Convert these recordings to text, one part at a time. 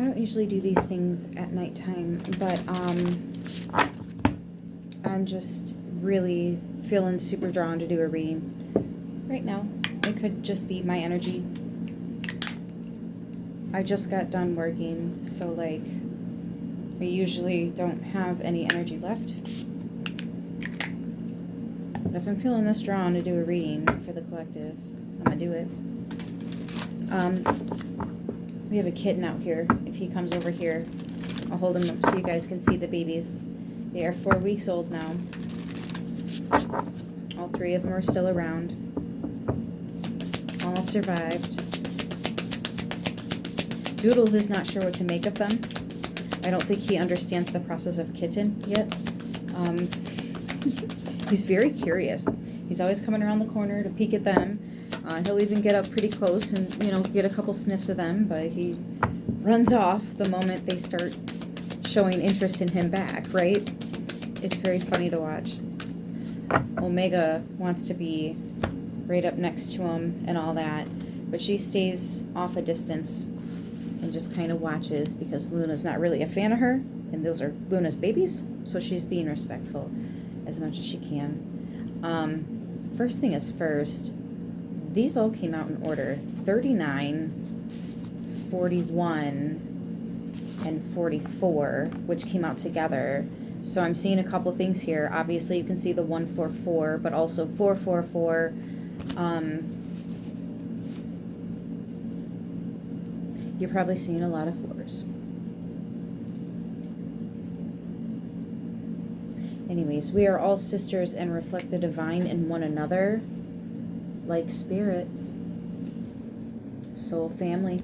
don't usually do these things at nighttime, but I'm just really feeling super drawn to do a reading right now. It could just be my energy. I just got done working, so like I usually don't have any energy left. But if I'm feeling this drawn to do a reading for the collective, I'm gonna do it. We have a kitten out here. If he comes over here, I'll hold him up so you guys can see the babies. They are 4 weeks old now. All 3 of them are still around. All survived. Doodles is not sure what to make of them. I don't think he understands the process of kitten yet. He's very curious. He's always coming around the corner to peek at them. He'll even get up pretty close and, you know, get a couple sniffs of them, but he runs off the moment they start showing interest in him back, right? It's very funny to watch. Omega wants to be right up next to him and all that, but she stays off a distance and just kind of watches because Luna's not really a fan of her, and those are Luna's babies, so she's being respectful as much as she can. First thing is first, these all came out in order: 39, 41, and 44, which came out together. So I'm seeing a couple things here. Obviously, you can see the 144, but also 444. You're probably seeing a lot of 4s. Anyways, we are all sisters and reflect the divine in one another, like spirits. Soul family.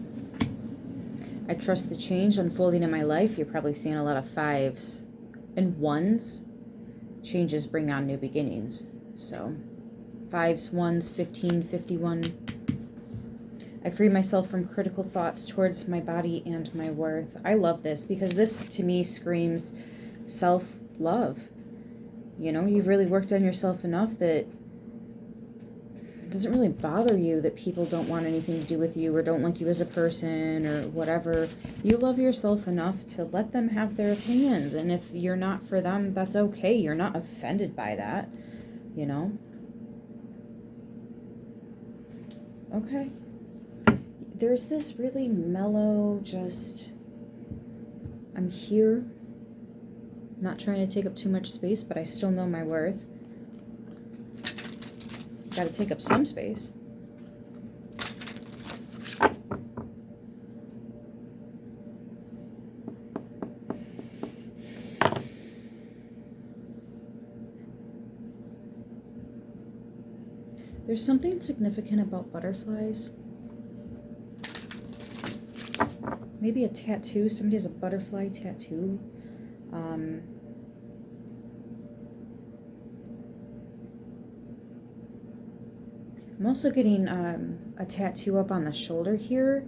I trust the change unfolding in my life. You're probably seeing a lot of 5s and 1s. Changes bring on new beginnings. So 5s, 1s, 15, 51. I free myself from critical thoughts towards my body and my worth. I love this because this to me screams self-love. You know, you've really worked on yourself enough that it doesn't really bother you that people don't want anything to do with you or don't like you as a person or whatever. You love yourself enough to let them have their opinions. And if you're not for them, that's okay. You're not offended by that, you know? Okay. There's this really mellow, just, I'm here, not trying to take up too much space, but I still know my worth. Got to take up some space. There's something significant about butterflies. Maybe a tattoo. Somebody has a butterfly tattoo. I'm also getting a tattoo up on the shoulder here.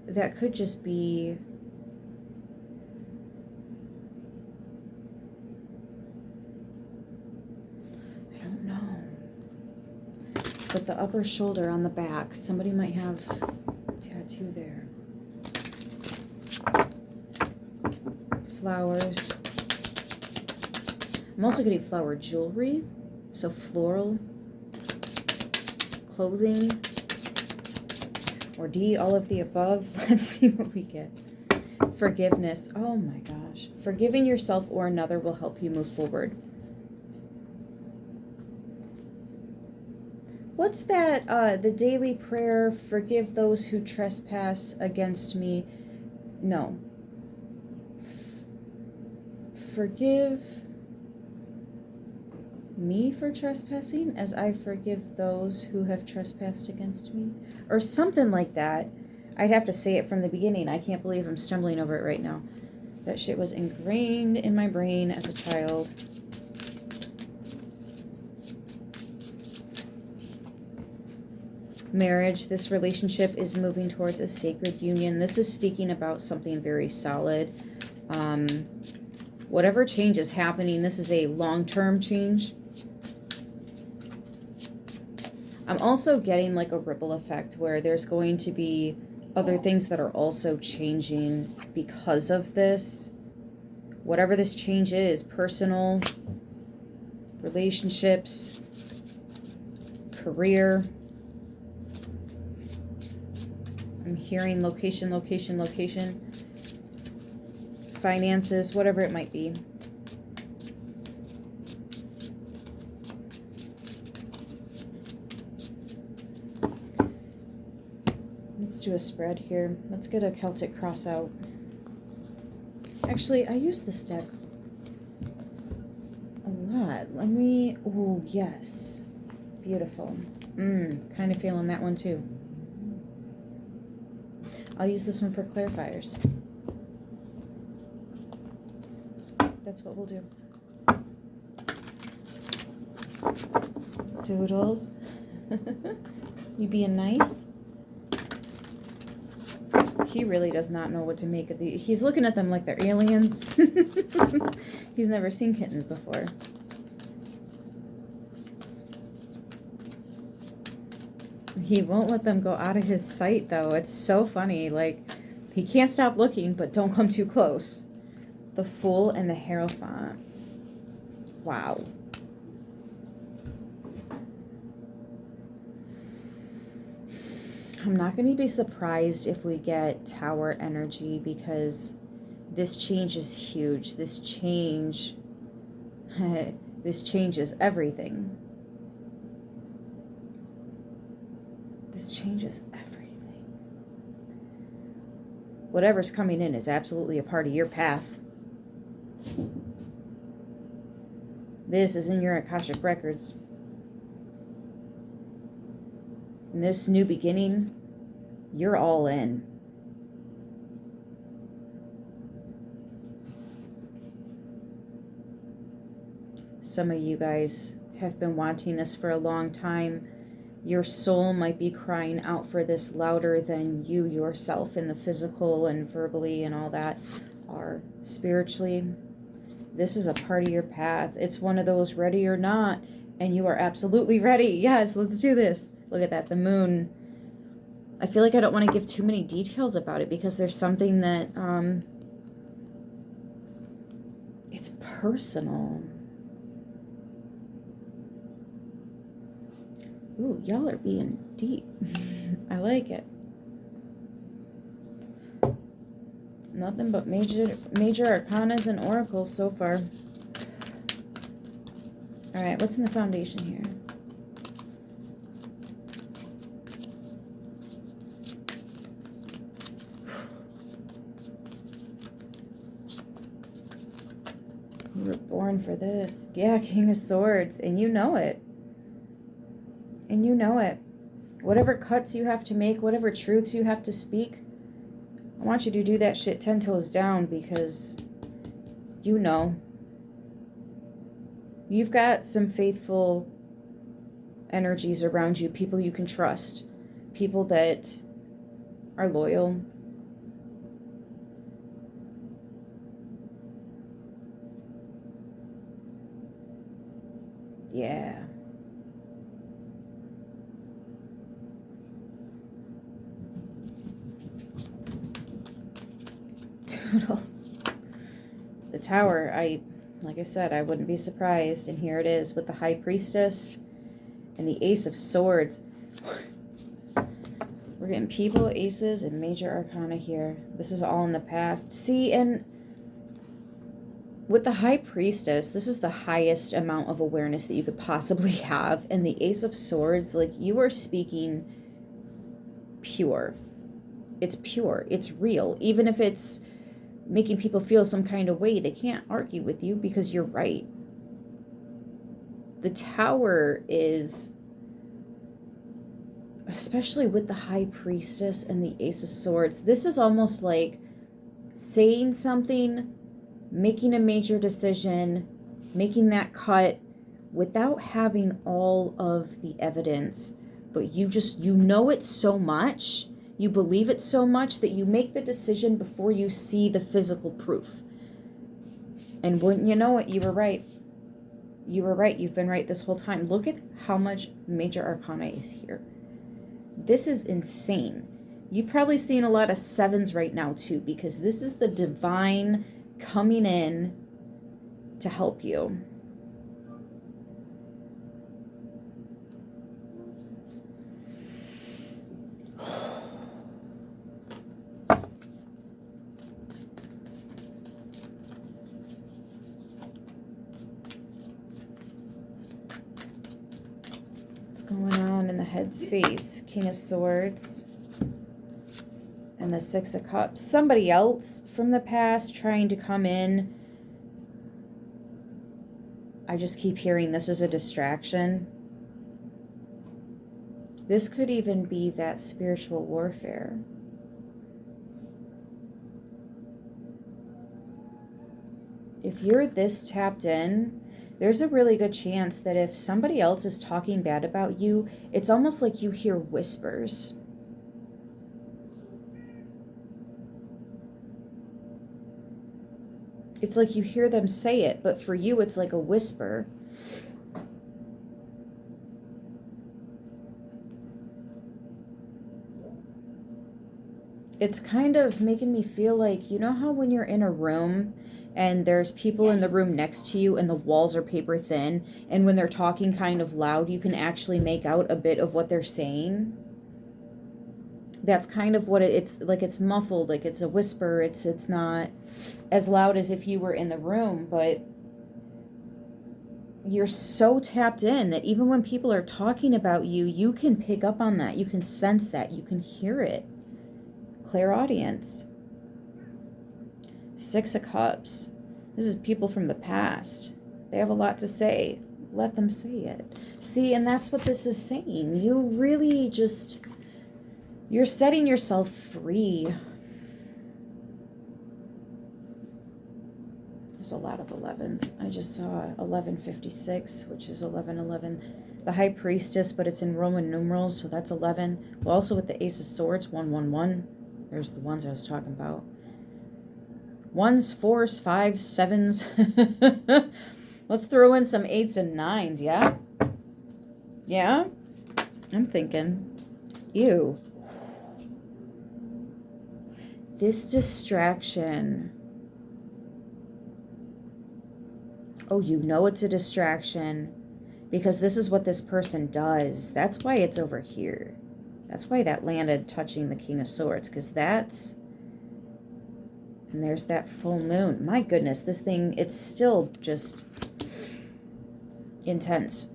That could just be... I don't know. But the upper shoulder on the back, somebody might have a tattoo there. Flowers. I'm also getting flower jewelry, so floral, clothing, or D, all of the above. Let's see what we get. Forgiveness. Oh my gosh. Forgiving yourself or another will help you move forward. What's that? The daily prayer, forgive those who trespass against me. No. Forgive me for trespassing as I forgive those who have trespassed against me, or something like that. I'd have to say it from the beginning. I can't believe I'm stumbling over it right now. That shit was ingrained in my brain as a child. Marriage, this relationship is moving towards a sacred union. This is speaking about something very solid. Whatever change is happening, this is a long-term change. I'm also getting like a ripple effect where there's going to be other things that are also changing because of this. Whatever this change is, personal, relationships, career. I'm hearing location, location, location. Finances, whatever it might be. Let's do a spread here. Let's get a Celtic cross out. Actually, I use this deck a lot. Let me... Oh, yes. Beautiful. Kind of feeling that one too. I'll use this one for clarifiers. That's what we'll do. Doodles. You being nice? He really does not know what to make of these. He's looking at them like they're aliens. He's never seen kittens before. He won't let them go out of his sight, though. It's so funny. Like, he can't stop looking, but don't come too close. The Fool and the Hierophant. Wow. I'm not going to be surprised if we get Tower energy, because this change is huge. This change changes everything. This changes everything. Whatever's coming in is absolutely a part of your path. This is in your Akashic records. In this new beginning, you're all in. Some of you guys have been wanting this for a long time. Your soul might be crying out for this louder than you yourself in the physical and verbally and all that are spiritually. This is a part of your path. It's one of those ready or not, and you are absolutely ready. Yes, let's do this. Look at that, the moon. I feel like I don't want to give too many details about it because there's something that, it's personal. Ooh, y'all are being deep. I like it. Nothing but major arcanas and oracles so far. All right, what's in the foundation here? You were born for this. Yeah, King of Swords, and you know it. And you know it. Whatever cuts you have to make, whatever truths you have to speak, I want you to do that shit 10 toes down, because you know. You've got some faithful energies around you, people you can trust, people that are loyal. Yeah. Toodles. The Tower, like I said, I wouldn't be surprised. And here it is with the High Priestess and the Ace of Swords. We're getting people, aces, and major arcana here. This is all in the past. See, and with the High Priestess, this is the highest amount of awareness that you could possibly have. And the Ace of Swords, like, you are speaking pure. It's pure. It's real. Even if it's making people feel some kind of way, they can't argue with you because you're right. The Tower is, especially with the High Priestess and the Ace of Swords, this is almost like saying something, making a major decision, making that cut without having all of the evidence, but you know it so much, you believe it so much that you make the decision before you see the physical proof. And wouldn't you know it, you were right. You were right. You've been right this whole time. Look at how much major arcana is here. This is insane. You're probably seeing a lot of 7s right now too, because this is the divine coming in to help you. What's going on in the headspace? King of Swords. And the 6 of Cups. Somebody else from the past trying to come in. I just keep hearing this is a distraction. This could even be that spiritual warfare. If you're this tapped in, there's a really good chance that if somebody else is talking bad about you, it's almost like you hear whispers. It's like you hear them say it, but for you, it's like a whisper. It's kind of making me feel like, you know how when you're in a room and there's people in the room next to you and the walls are paper thin, and when they're talking kind of loud, you can actually make out a bit of what they're saying? That's kind of what it's like. It's muffled, like it's a whisper. It's not as loud as if you were in the room, but you're so tapped in that even when people are talking about you, you can pick up on that. You can sense that. You can hear it. Clairaudience. 6 of Cups. This is people from the past. They have a lot to say. Let them say it. See, and that's what this is saying. You really just... You're setting yourself free. There's a lot of 11s. I just saw 1156, which is 1111. The High Priestess, but it's in Roman numerals, so that's 11. Well, also with the Ace of Swords, 111. There's the ones I was talking about. 1s, 4s, 5s, 7s. Let's throw in some 8s and 9s, yeah? Yeah? I'm thinking. Ew. This distraction. Oh, you know it's a distraction because this is what this person does. That's why it's over here. That's why that landed touching the King of Swords, because that's... And there's that full moon. My goodness, this thing, it's still just intense.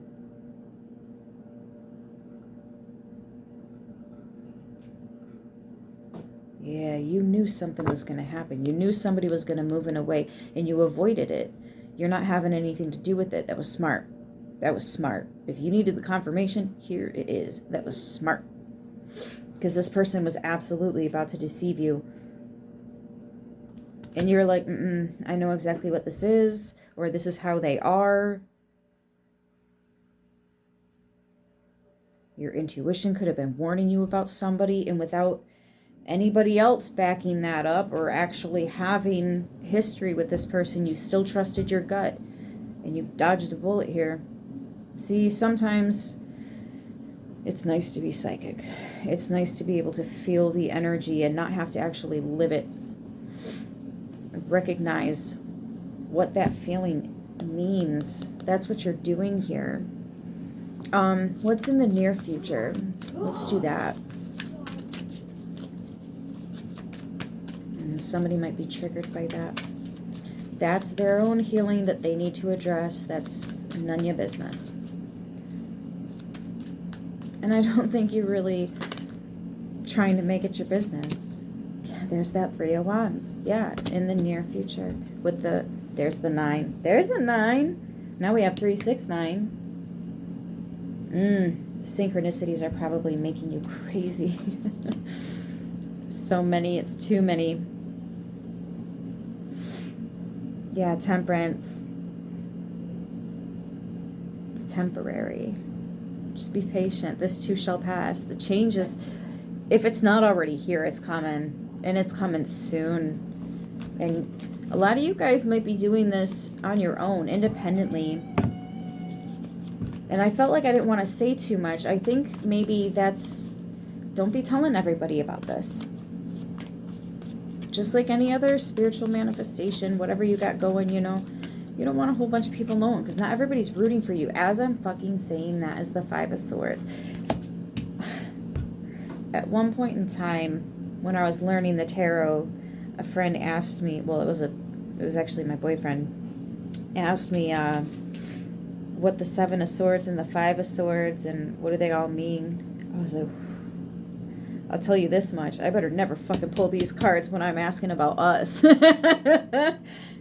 Yeah, you knew something was going to happen. You knew somebody was going to move in a way, and you avoided it. You're not having anything to do with it. That was smart. That was smart. If you needed the confirmation, here it is. That was smart. Because this person was absolutely about to deceive you. And you're like, I know exactly what this is, or this is how they are. Your intuition could have been warning you about somebody, and without anybody else backing that up or actually having history with this person, you still trusted your gut, and you dodged a bullet here. See, sometimes it's nice to be psychic. It's nice to be able to feel the energy and not have to actually live it. Recognize what that feeling means. That's what you're doing here. What's in the near future? Let's do that. Somebody might be triggered by that. That's their own healing that they need to address. That's none of your business. And I don't think you're really trying to make it your business. Yeah, there's that 3 of Wands. Yeah, in the near future. With the, there's the 9. There's a 9. Now we have 3, 6, 9. Synchronicities are probably making you crazy. So many, it's too many. Yeah, Temperance. It's temporary. Just be patient. This too shall pass. The change is, if it's not already here, it's coming. And it's coming soon. And a lot of you guys might be doing this on your own, independently. And I felt like I didn't want to say too much. I think maybe that's don't be telling everybody about this. Just like any other spiritual manifestation, whatever you got going, you know, you don't want a whole bunch of people knowing, because not everybody's rooting for you. As I'm fucking saying that is the Five of Swords. At one point in time, when I was learning the tarot, a friend asked me, well, it was actually my boyfriend, asked me what the Seven of Swords and the Five of Swords and what do they all mean. I was like, I'll tell you this much, I better never fucking pull these cards when I'm asking about us.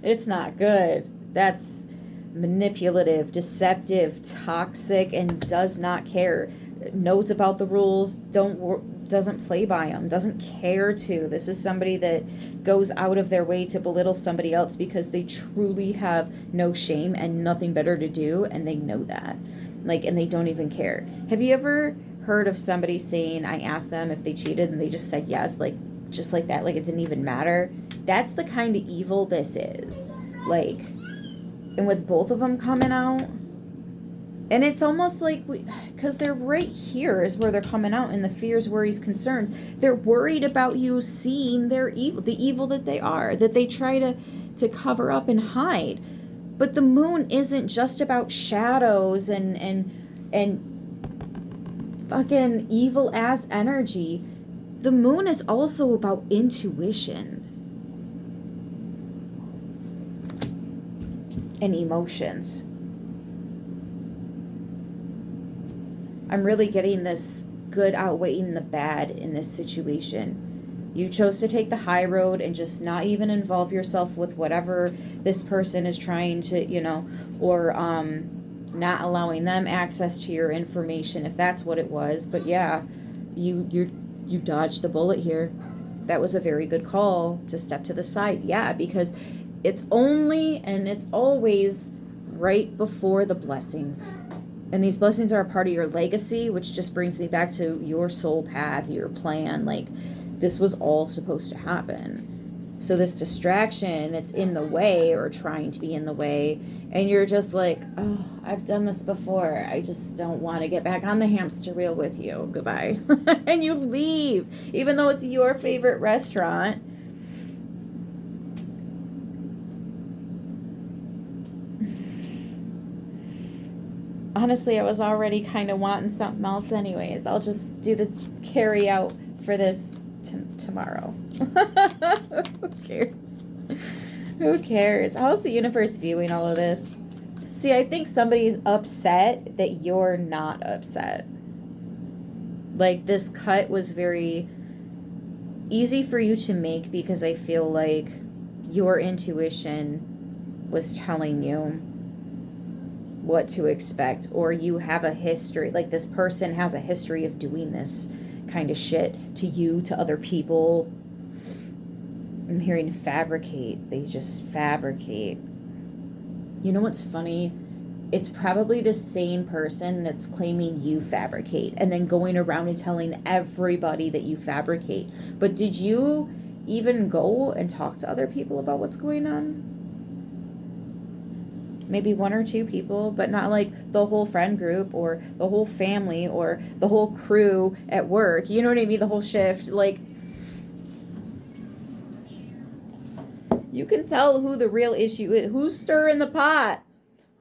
It's not good. That's manipulative, deceptive, toxic, and does not care. Knows about the rules, doesn't play by them, doesn't care to. This is somebody that goes out of their way to belittle somebody else because they truly have no shame and nothing better to do, and they know that. Like, and they don't even care. Have you ever heard of somebody saying, I asked them if they cheated and they just said yes, like, just like that, like it didn't even matter? That's the kind of evil this is. Like, and with both of them coming out, and it's almost like, because they're right here is where they're coming out in the fears, worries, concerns. They're worried about you seeing their evil, the evil that they are, that they try to cover up and hide. But the moon isn't just about shadows and fucking evil ass energy. The moon is also about intuition and emotions. I'm really getting this good outweighing the bad in this situation. You chose to take the high road and just not even involve yourself with whatever this person is trying to, you know, or not allowing them access to your information, if that's what it was. But yeah, you dodged a bullet here. That was a very good call to step to the side. Yeah, because it's only and it's always right before the blessings. And these blessings are a part of your legacy, which just brings me back to your soul path, your plan. Like, this was all supposed to happen. So this distraction that's in the way or trying to be in the way, and you're just like, oh, I've done this before. I just don't want to get back on the hamster wheel with you. Goodbye. And you leave, even though it's your favorite restaurant. Honestly, I was already kind of wanting something else anyways. I'll just do the carry out for this tomorrow. Who cares? Who cares? How's the universe viewing all of this? See, I think somebody's upset that you're not upset. Like, this cut was very easy for you to make because I feel like your intuition was telling you what to expect, or you have a history, like this person has a history of doing this kind of shit to you, to other people. I'm hearing fabricate. They just fabricate. You know what's funny? It's probably the same person that's claiming you fabricate and then going around and telling everybody that you fabricate. But did you even go and talk to other people about what's going on? Maybe one or two people, but not like the whole friend group or the whole family or the whole crew at work. You know what I mean? The whole shift. Like, you can tell who the real issue is. Who's stirring the pot?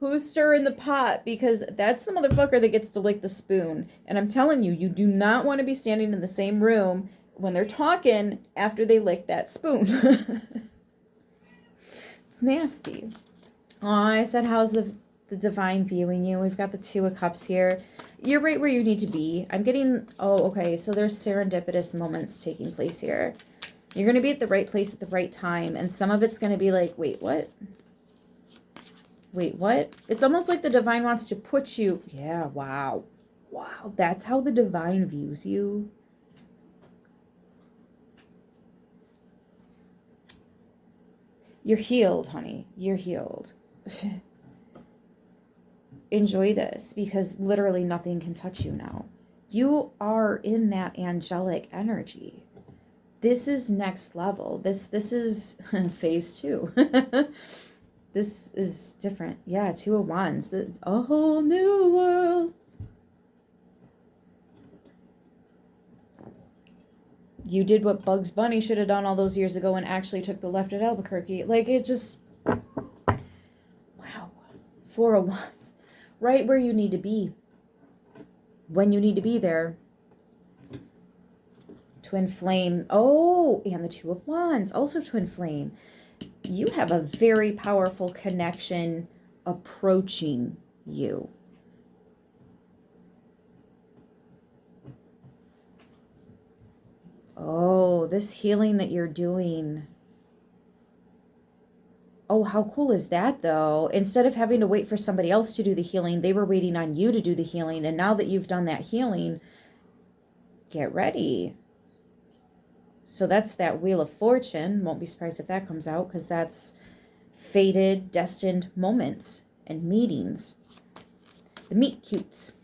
Who's stirring the pot? Because that's the motherfucker that gets to lick the spoon. And I'm telling you, you do not want to be standing in the same room when they're talking after they lick that spoon. It's nasty. Oh, I said, how's the divine viewing you? We've got the Two of Cups here. You're right where you need to be. I'm getting, oh, okay, so there's serendipitous moments taking place here. You're going to be at the right place at the right time, and some of it's going to be like, wait, what? Wait, what? It's almost like the divine wants to put you, yeah, wow. Wow, that's how the divine views you. You're healed, honey. You're healed. Enjoy this, because literally nothing can touch you now. You are in that angelic energy. This is next level. This is phase 2. This is different. Yeah, Two of Wands. It's a whole new world. You did what Bugs Bunny should have done all those years ago and actually took the left at Albuquerque. Like, it just, wow. 4 of Wands. Right where you need to be. When you need to be there. Twin flame. Oh, and the 2 of Wands. Also twin flame. You have a very powerful connection approaching you. Oh, this healing that you're doing. Oh, how cool is that, though? Instead of having to wait for somebody else to do the healing, they were waiting on you to do the healing. And now that you've done that healing, get ready. So that's that Wheel of Fortune. Won't be surprised if that comes out, because that's fated, destined moments and meetings. The meet cutes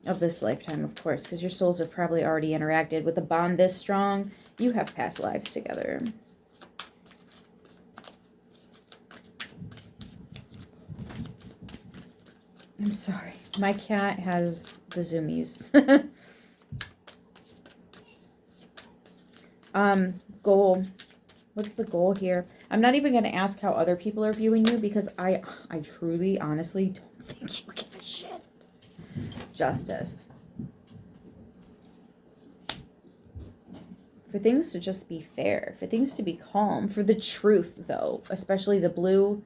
of this lifetime, of course, because your souls have probably already interacted. With a bond this strong, you have past lives together. I'm sorry. My cat has the zoomies. Goal. What's the goal here? I'm not even going to ask how other people are viewing you, because I truly, honestly don't think you give a shit. Justice. For things to just be fair. For things to be calm. For the truth, though. Especially the blue,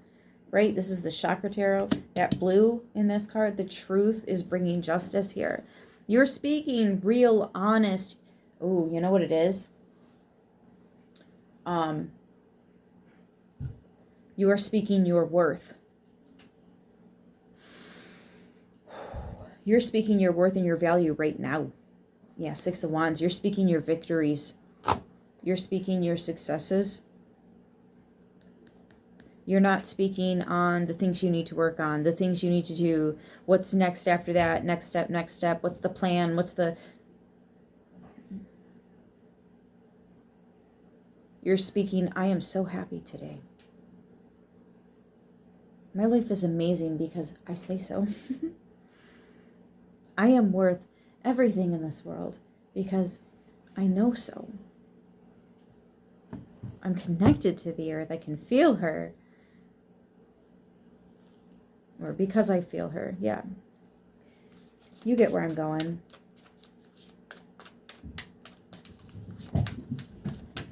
right? This is the Chakra Tarot. That blue in this card, the truth is bringing justice here. You're speaking real, honest. Oh, you know what it is? You are speaking your worth. You're speaking your worth and your value right now. Yeah, 6 of Wands. You're speaking your victories. You're speaking your successes. You're not speaking on the things you need to work on, the things you need to do. What's next after that? Next step, next step. What's the plan? What's the... You're speaking, I am so happy today. My life is amazing because I say so. I am worth everything in this world because I know so. I'm connected to the earth. I can feel her. Or because I feel her. Yeah. You get where I'm going.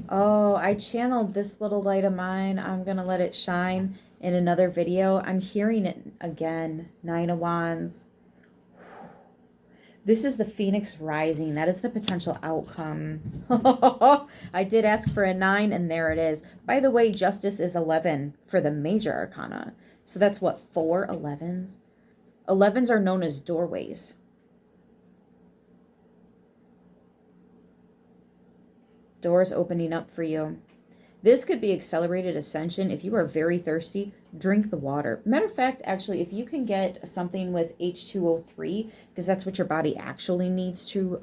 Oh, I channeled this little light of mine. I'm going to let it shine in another video. I'm hearing it again. 9 of Wands. This is the Phoenix rising. That is the potential outcome. I did ask for a 9, and there it is. By the way, justice is 11 for the major arcana. So that's what, 4 11s? 11s are known as doorways. Doors opening up for you. This could be accelerated ascension. If you are very thirsty, drink the water. Matter of fact, actually, if you can get something with H2O3, because that's what your body actually needs to,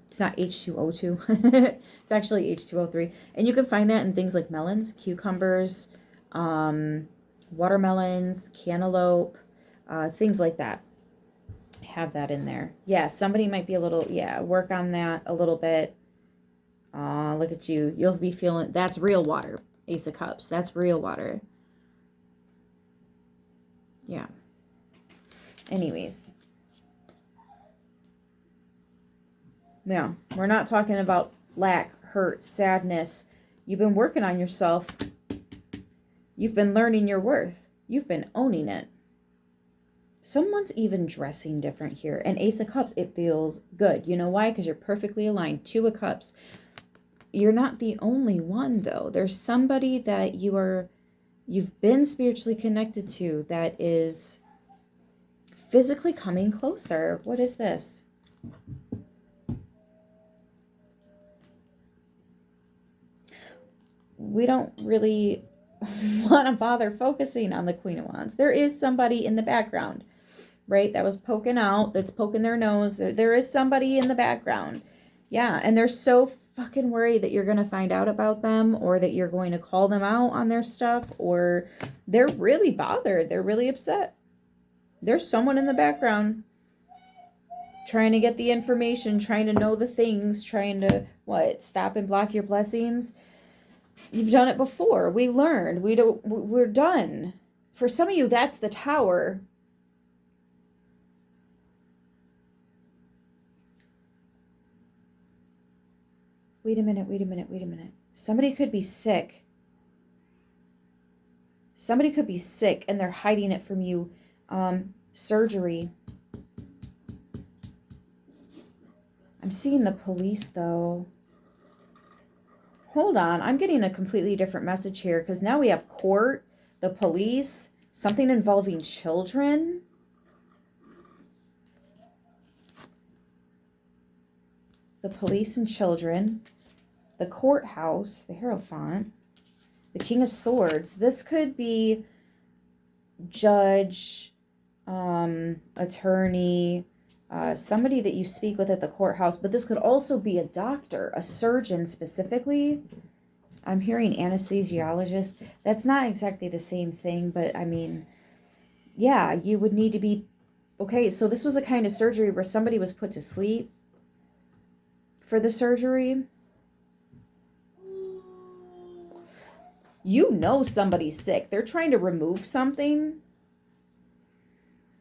it's not H2O2, it's actually H2O3. And you can find that in things like melons, cucumbers, watermelons, cantaloupe, things like that. Have that in there. Yeah, somebody might be a little, work on that a little bit. Look at you. You'll be feeling, that's real water. Ace of Cups. That's real water. Yeah. Anyways. Now, we're not talking about lack, hurt, sadness. You've been working on yourself. You've been learning your worth. You've been owning it. Someone's even dressing different here. And Ace of Cups, it feels good. You know why? Because you're perfectly aligned. 2 of Cups. You're not the only one, though. There's somebody that you've been spiritually connected to that is physically coming closer. What is this? We don't really want to bother focusing on the Queen of Wands. There is somebody in the background, right? That was poking out, that's poking their nose. There is somebody in the background. Yeah, and they're so fucking worried that you're going to find out about them, or that you're going to call them out on their stuff, or they're really bothered. They're really upset. There's someone in the background. trying to get the information, trying to know the things, trying to, what, stop and block your blessings. You've done it before. We learned. We're done. For some of you, that's the Tower. Wait a minute. Somebody could be sick. Somebody could be sick and they're hiding it from you. Surgery. I'm seeing the police though. Hold on. I'm getting a completely different message here because now we have court, the police, something involving children. The police and children. The courthouse, the Hierophant. The King of Swords. This could be judge, attorney, somebody that you speak with at the courthouse. But this could also be a doctor, a surgeon specifically. I'm hearing anesthesiologist. That's not exactly the same thing, but I mean, yeah, you would need to be... Okay, so this was a kind of surgery where somebody was put to sleep for the surgery. You know somebody's sick. They're trying to remove something.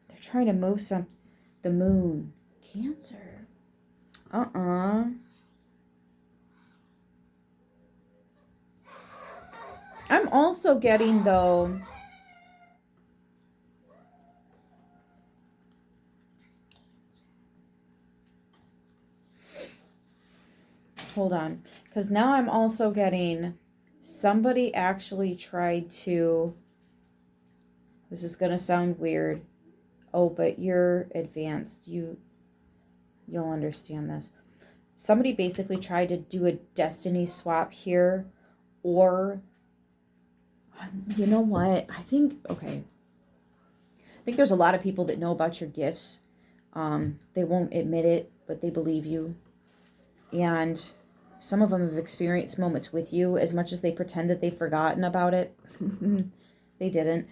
They're trying to move the moon. Cancer. I'm also getting, though, hold on, because now I'm also getting... Somebody actually tried to, this is going to sound weird. Oh, but you're advanced. You'll understand this. Somebody basically tried to do a destiny swap here, or, you know what? I think there's a lot of people that know about your gifts. They won't admit it, but they believe you. And some of them have experienced moments with you as much as they pretend that they've forgotten about it. They didn't.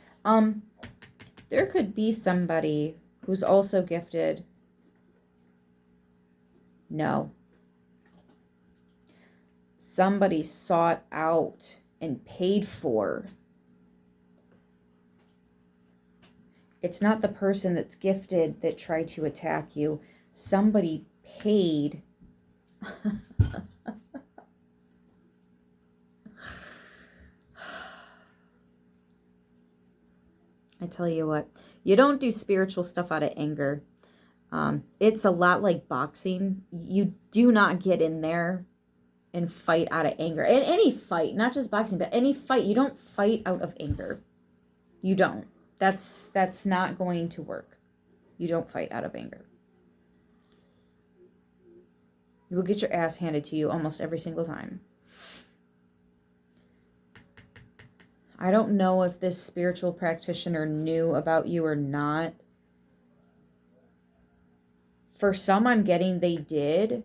There could be somebody who's also gifted. No. Somebody sought out and paid for. It's not the person that's gifted that tried to attack you. Somebody paid. I tell you what, you don't do spiritual stuff out of anger. It's a lot like boxing. You do not get in there and fight out of anger. In any fight, not just boxing, but any fight, you don't fight out of anger. You don't. That's not going to work. You don't fight out of anger. You will get your ass handed to you almost every single time. I don't know if this spiritual practitioner knew about you or not. For some, I'm getting they did.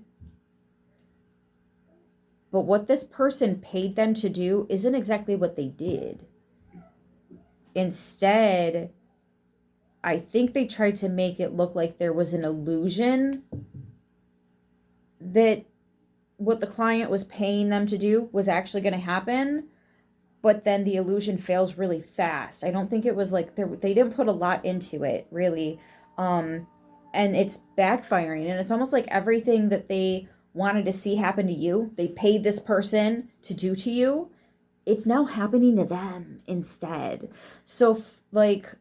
But what this person paid them to do isn't exactly what they did. Instead, I think they tried to make it look like there was an illusion that what the client was paying them to do was actually going to happen. But then the illusion fails really fast. I don't think it was like they didn't put a lot into it, really. And it's backfiring. And it's almost like everything that they wanted to see happen to you, they paid this person to do to you, it's now happening to them instead. So, like,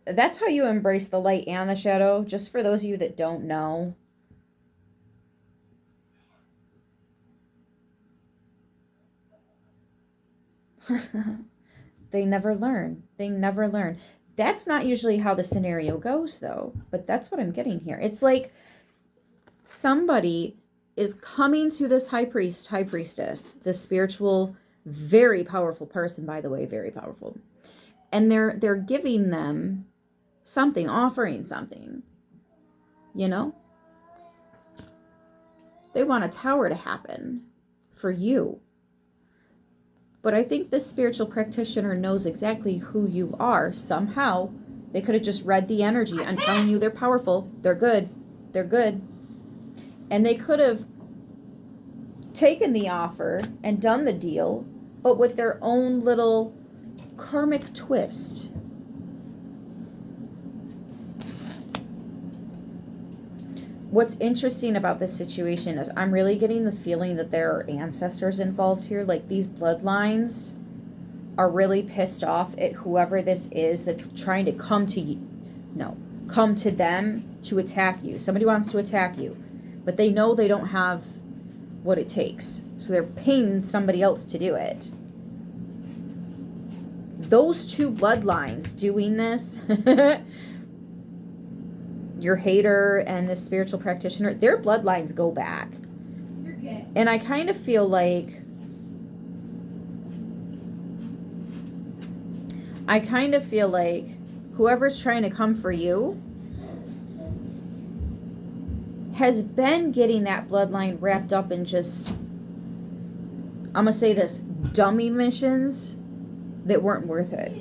that's how you embrace the light and the shadow. Just for those of you that don't know. They never learn. They never learn. That's not usually how the scenario goes, though. But that's what I'm getting here. It's like somebody is coming to this high priest, high priestess, this spiritual, very powerful person, by the way, very powerful. And they're giving them something, offering something. You know? They want a tower to happen for you. But I think this spiritual practitioner knows exactly who you are somehow. They could have just read the energy. I'm telling you, they're powerful. They're good. They're good. And they could have taken the offer and done the deal, but with their own little karmic twist. What's interesting about this situation is I'm really getting the feeling that there are ancestors involved here. Like these bloodlines are really pissed off at whoever this is that's trying to come to you. No, come to them to attack you. Somebody wants to attack you, but they know they don't have what it takes. So they're paying somebody else to do it. Those two bloodlines doing this, your hater and this spiritual practitioner, their bloodlines go back. Okay. And I kind of feel like whoever's trying to come for you has been getting that bloodline wrapped up in just, I'm going to say this, dummy missions that weren't worth it.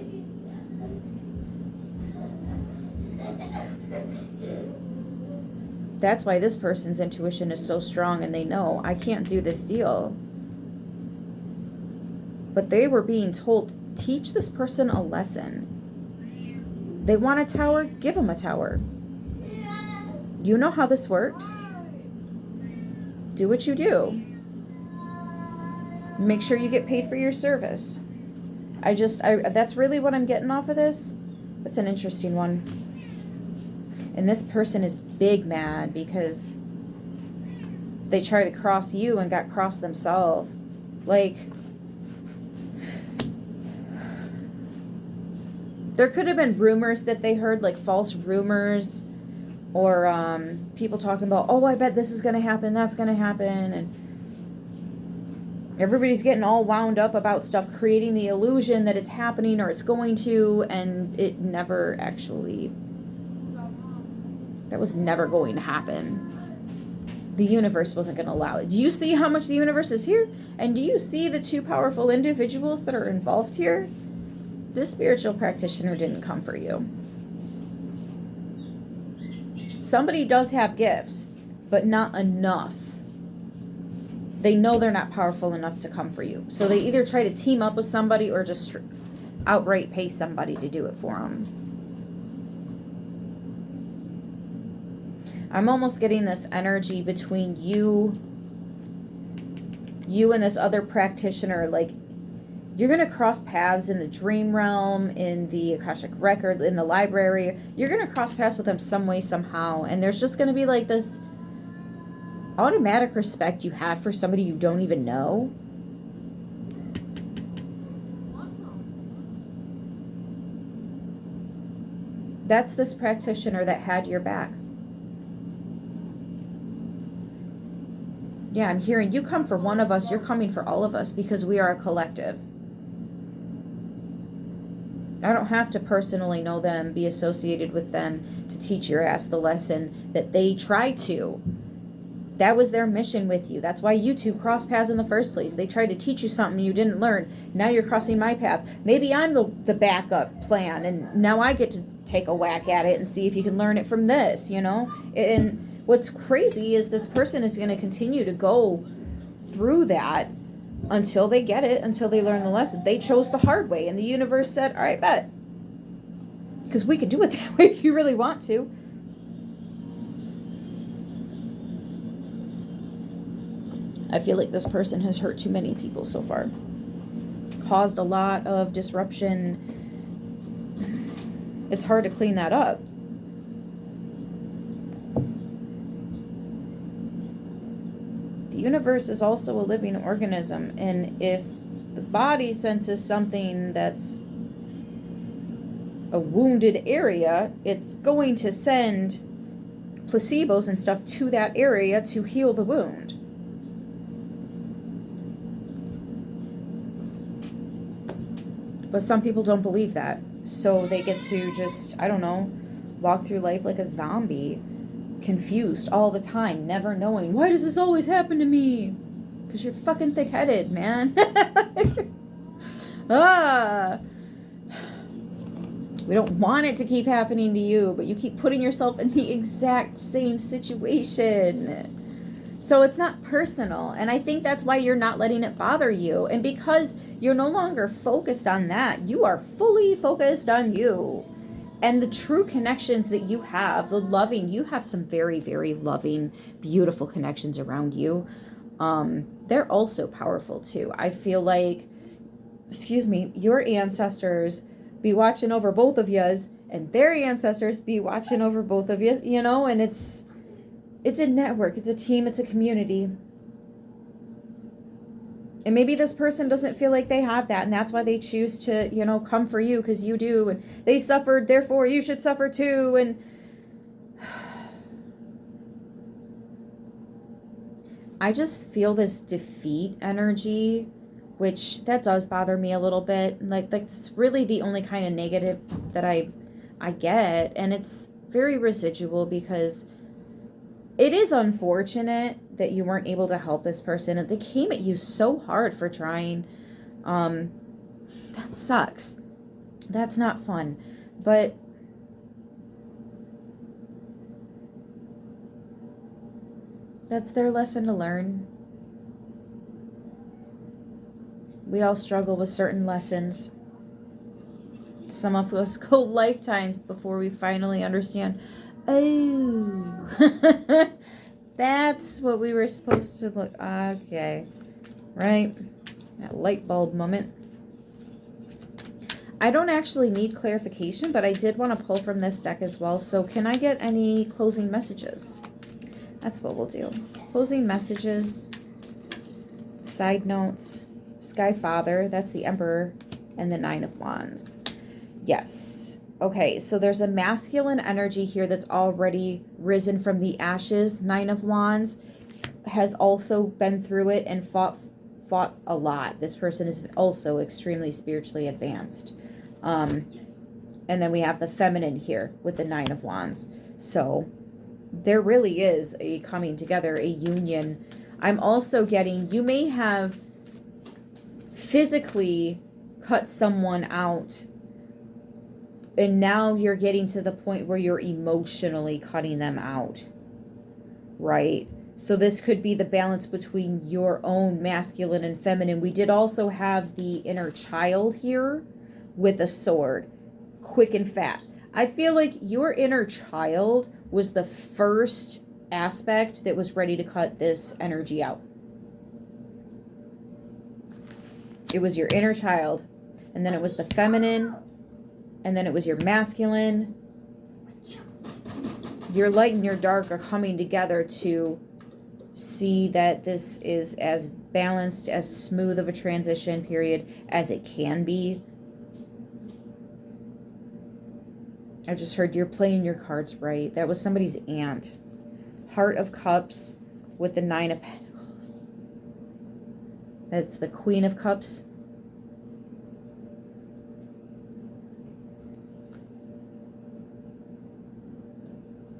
That's why this person's intuition is so strong, and they know, I can't do this deal. But they were being told, teach this person a lesson. They want a tower? Give them a tower. You know how this works. Do what you do. Make sure you get paid for your service. That's really what I'm getting off of this. It's an interesting one. And this person is big mad because they tried to cross you and got crossed themselves. Like, there could have been rumors that they heard, like false rumors, or people talking about, oh, I bet this is going to happen, that's going to happen, and everybody's getting all wound up about stuff, creating the illusion that it's happening or it's going to, and it never actually, that was never going to happen. The universe wasn't going to allow it. Do you see how much the universe is here? And do you see the two powerful individuals that are involved here? This spiritual practitioner didn't come for you. Somebody does have gifts, but not enough. They know they're not powerful enough to come for you. So they either try to team up with somebody or just outright pay somebody to do it for them. I'm almost getting this energy between you and this other practitioner. Like, you're going to cross paths in the dream realm, in the Akashic record, in the library. You're going to cross paths with them some way, somehow. And there's just going to be like this automatic respect you have for somebody you don't even know. That's this practitioner that had your back. Yeah, I'm hearing you come for one of us, you're coming for all of us because we are a collective. I don't have to personally know them, be associated with them to teach your ass the lesson that they tried to. That was their mission with you. That's why you two crossed paths in the first place. They tried to teach you something you didn't learn. Now you're crossing my path. Maybe I'm the backup plan, and now I get to take a whack at it and see if you can learn it from this, you know? And what's crazy is this person is going to continue to go through that until they get it, until they learn the lesson. They chose the hard way, and the universe said, all right, bet. Because we could do it that way if you really want to. I feel like this person has hurt too many people so far. Caused a lot of disruption. It's hard to clean that up. The universe is also a living organism, and if the body senses something that's a wounded area, it's going to send placebos and stuff to that area to heal the wound. But some people don't believe that, so they get to just, I don't know, walk through life like a zombie, confused all the time, never knowing, why does this always happen to me? Because you're fucking thick-headed, man. We don't want it to keep happening to you, but you keep putting yourself in the exact same situation. So it's not personal. And I think that's why you're not letting it bother you. And because you're no longer focused on that, you are fully focused on you. And the true connections that you have, the loving, you have some very, very loving, beautiful connections around you. They're also powerful too. I feel like, your ancestors be watching over both of yous, and their ancestors be watching over both of you, and it's a network, it's a team, it's a community. And maybe this person doesn't feel like they have that, and that's why they choose to, come for you, because you do, and they suffered, therefore you should suffer too. And I just feel this defeat energy, which that does bother me a little bit. Like it's really the only kind of negative that I get, and it's very residual because it is unfortunate that you weren't able to help this person, and they came at you so hard for trying. That sucks. That's not fun. But that's their lesson to learn. We all struggle with certain lessons. Some of us go lifetimes before we finally understand, oh, that's what we were supposed to look. Okay, right? That light bulb moment. I don't actually need clarification, but I did want to pull from this deck as well. So can I get any closing messages? That's what we'll do. Closing messages, side notes, Sky Father, that's the Emperor, and the Nine of Wands. Yes. Okay, so there's a masculine energy here that's already risen from the ashes. Nine of Wands has also been through it and fought a lot. This person is also extremely spiritually advanced. And then we have the feminine here with the Nine of Wands. So there really is a coming together, a union. I'm also getting, you may have physically cut someone out, and now you're getting to the point where you're emotionally cutting them out, right? So this could be the balance between your own masculine and feminine. We did also have the inner child here with a sword, quick and fat. I feel like your inner child was the first aspect that was ready to cut this energy out. It was your inner child, and then it was the feminine, and then it was your masculine. Your light and your dark are coming together to see that this is as balanced, as smooth of a transition period as it can be. I just heard you're playing your cards right. That was somebody's aunt. Heart of Cups with the Nine of Pentacles. That's the Queen of Cups.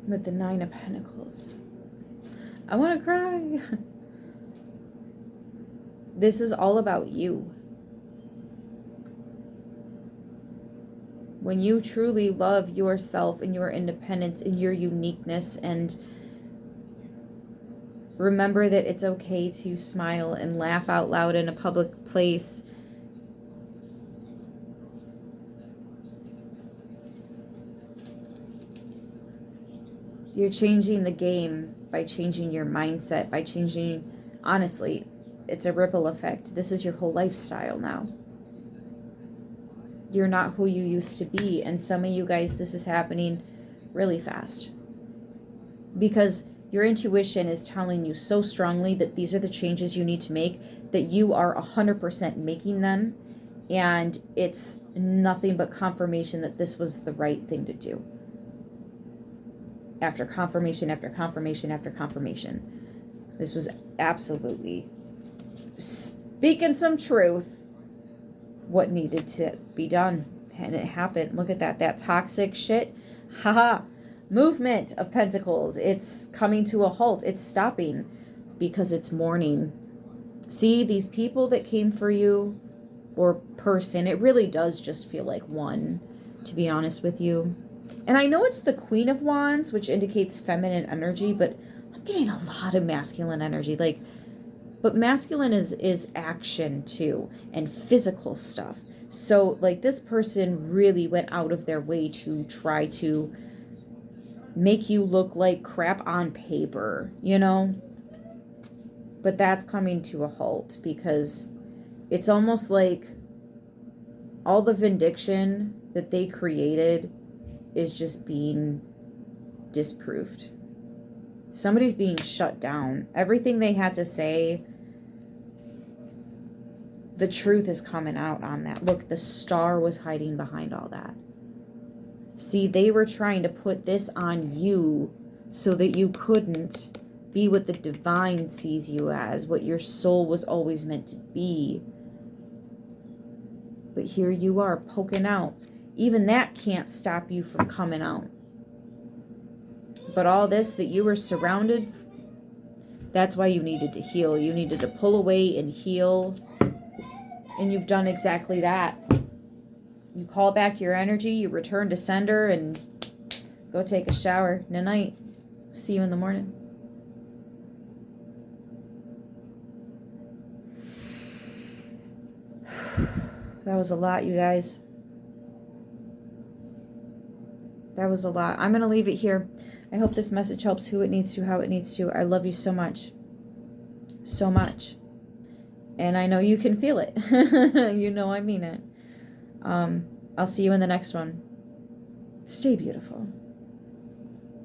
With the Nine of Pentacles. I want to cry. This is all about you. When you truly love yourself and your independence and your uniqueness, and remember that it's okay to smile and laugh out loud in a public place. You're changing the game by changing your mindset, by changing, honestly, it's a ripple effect. This is your whole lifestyle now. You're not who you used to be. And some of you guys, this is happening really fast. Because your intuition is telling you so strongly that these are the changes you need to make, that you are 100% making them. And it's nothing but confirmation that this was the right thing to do. After confirmation, after confirmation, after confirmation. This was absolutely speaking some truth. What needed to be done, and it happened. Look at that toxic shit. Haha. Movement of Pentacles. It's coming to a halt. It's stopping because it's morning. See, these people that came for you, or person. It really does just feel like one, to be honest with you. And I know it's the Queen of Wands, which indicates feminine energy, but I'm getting a lot of masculine energy. Like, but masculine is action too, and physical stuff. So like this person really went out of their way to try to make you look like crap on paper, you know? But that's coming to a halt because it's almost like all the vindication that they created is just being disproved. Somebody's being shut down. Everything they had to say, the truth is coming out on that. Look, the star was hiding behind all that. See, they were trying to put this on you so that you couldn't be what the divine sees you as, what your soul was always meant to be. But here you are poking out. Even that can't stop you from coming out. But all this that you were surrounded, that's why you needed to heal. You needed to pull away and heal. And you've done exactly that. You call back your energy, you return to sender, and go take a shower. Night. See you in the morning. That was a lot, you guys. That was a lot. I'm going to leave it here. I hope this message helps who it needs to, how it needs to. I love you so much. So much. And I know you can feel it. You know I mean it. I'll see you in the next one. Stay beautiful.